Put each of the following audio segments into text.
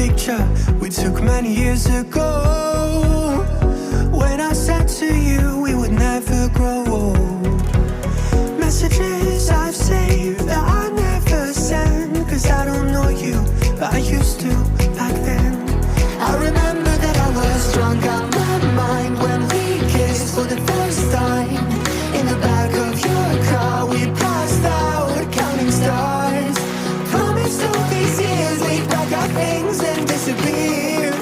picture we took many years ago, when I said to you we would never grow old. Messages I've saved that I never send, cause I don't know you, but I used to back then. I remember that I was drunk out my mind when we kissed for the first time. In the back of your car we passed out counting stars. Promised all these years we'd pack our things and disappear.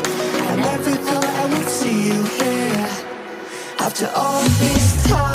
I never thought I would see you here after all this time.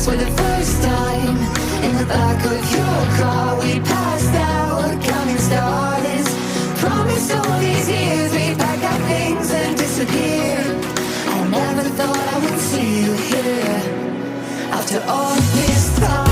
For the first time, in the back of your car we passed out counting stars. Promised all these years we'd pack our things and disappear. I never thought I would see you here after all this time.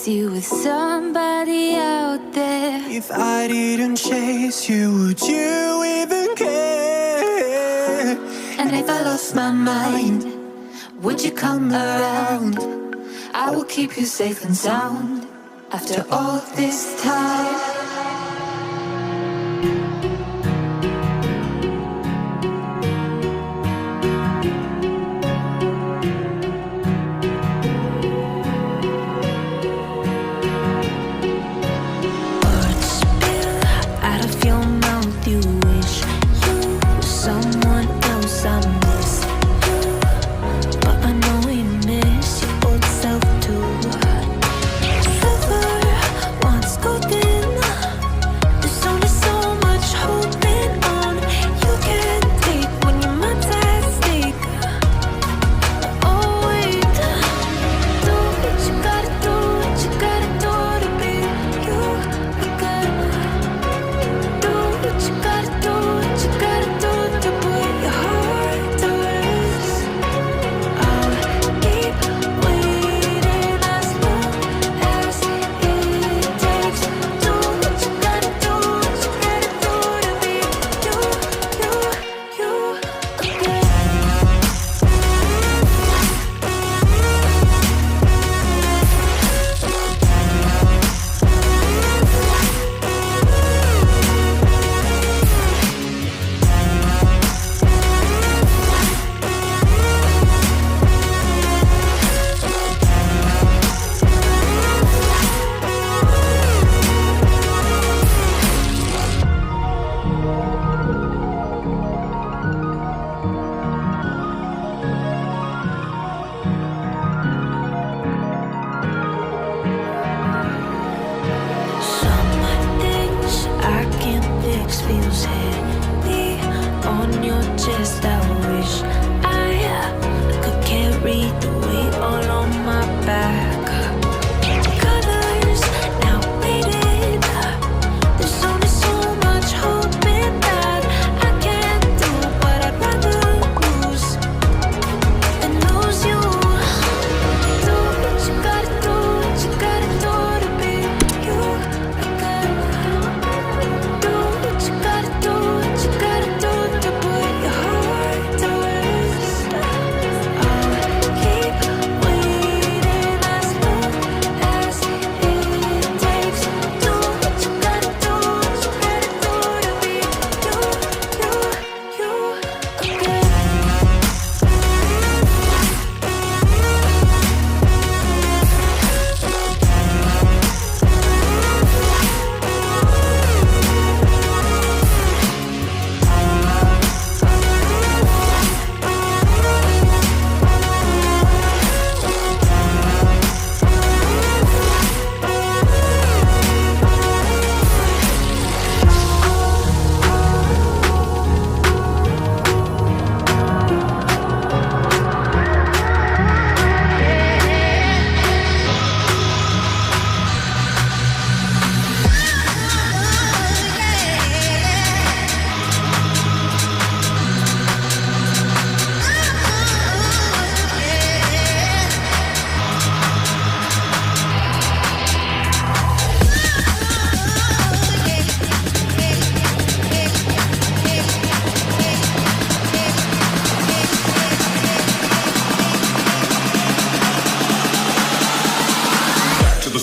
You with somebody out there. If I didn't chase you, would you even care? And if I lost my mind, would you come around? I will keep you safe and sound after all this time.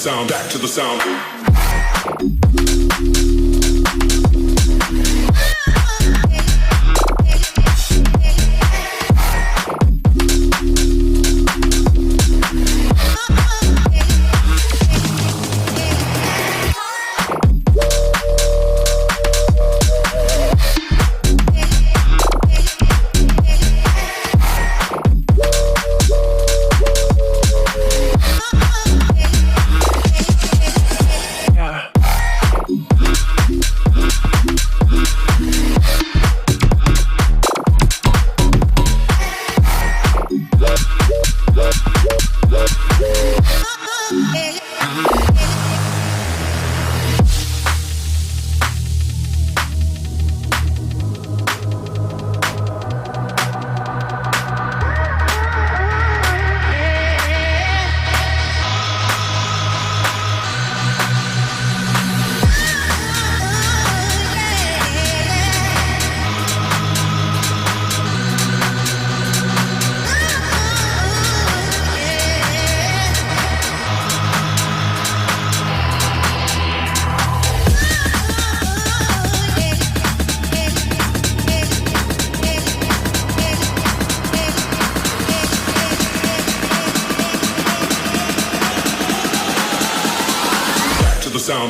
sound, back to the sound.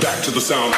Back to the sound.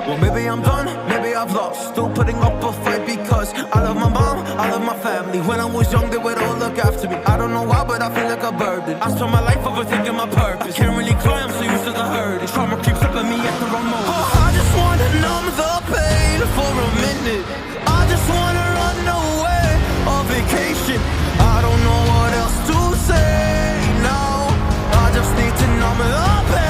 Well, maybe I'm done, maybe I've lost. Still putting up a fight because I love my mom, I love my family. When I was young, they would all look after me. I don't know why, but I feel like a burden. I spend my life overthinking my purpose. Can't really cry, I'm so used to the hurt. Trauma keeps flipping me at the wrong moment. Oh, I just wanna numb the pain for a minute. I just wanna run away on vacation. I don't know what else to say now. I just need to numb the pain.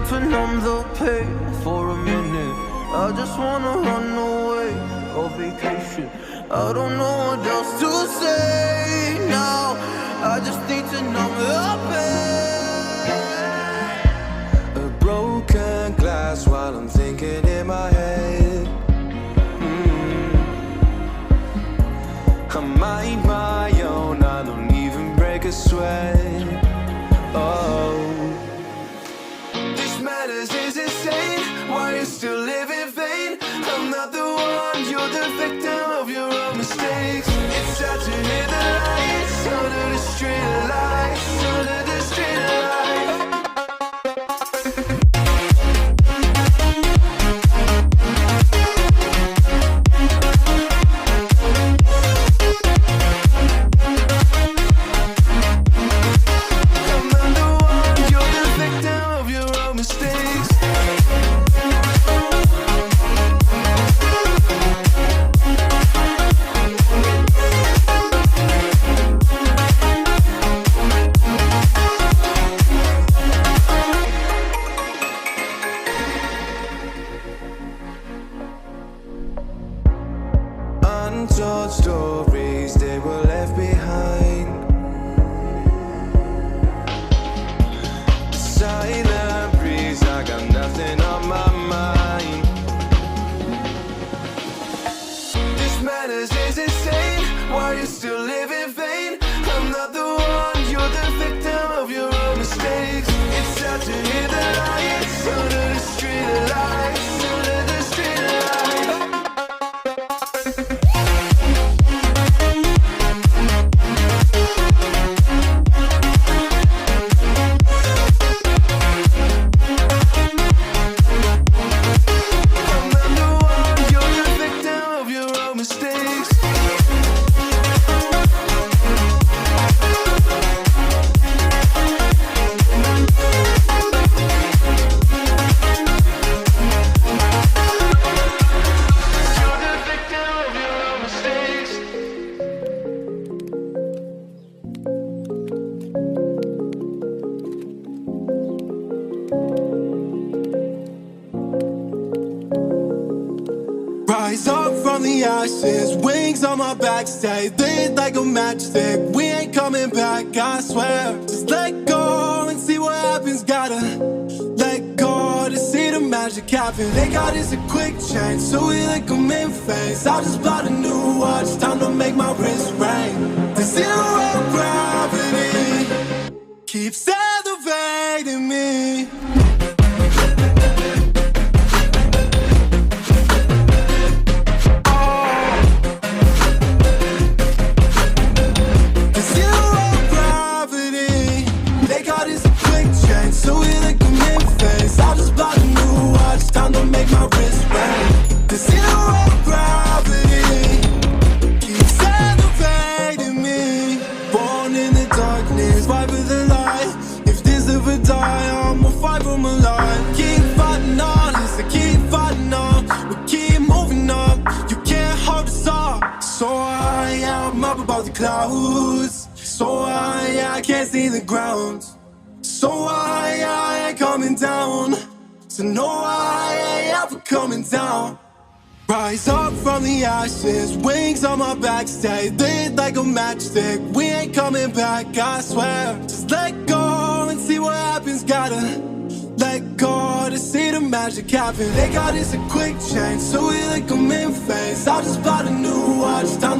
To numb the pain for a minute. I just wanna run away on vacation. I don't know what else to say now. I just need to numb the pain. A broken glass while I'm thinking in my head. I mind my own, I don't even break a sweat. Oh, matters is insane. Why you still live in vain? I'm not the one, you're the victim of your own mistakes. It's sad to hear the lies. under the street lights, under the street lights. I'm not the one, you're the victim of your own mistakes. Untold stories, they were left behind. Silent breeze, I got nothing on my mind. This madness is insane, why you still live in vain? I'm not the one, you're the victim of your own mistakes. It's sad to hear the lights under the street lights, under the street lights. I'm not the one, you're the victim of your own mistakes. You're the victim of your own mistakes. Rise up from the ashes, wings on my back, stay lit like a matchstick. We ain't coming back, I swear. Just let go and see what happens. Gotta let go to see the magic happen. They got us a quick change, so we like them in phase. I just bought a new watch, time to make my wrist ring. The zero gravity keeps elevating me. The zero gravity, they got us a quick change, so we like them in phase. I just bought a new watch, time to make my wrist ring. The zero gravity keeps elevating me. Born in the darkness, fight for the light. If this ever die, I'ma fight for my life. Keep fighting on, listen, keep fighting on. We keep moving up, you can't hold us up. So I am up above the clouds. So I can't see the ground. So I ain't coming down. So no, I ain't ever coming down. Rise up from the ashes, wings on my back, stay lit like a matchstick. We ain't coming back, I swear. Just let go and see what happens. Gotta let go to see the magic happen. They got us a quick change, so we like them in phase. I just bought a new watch, time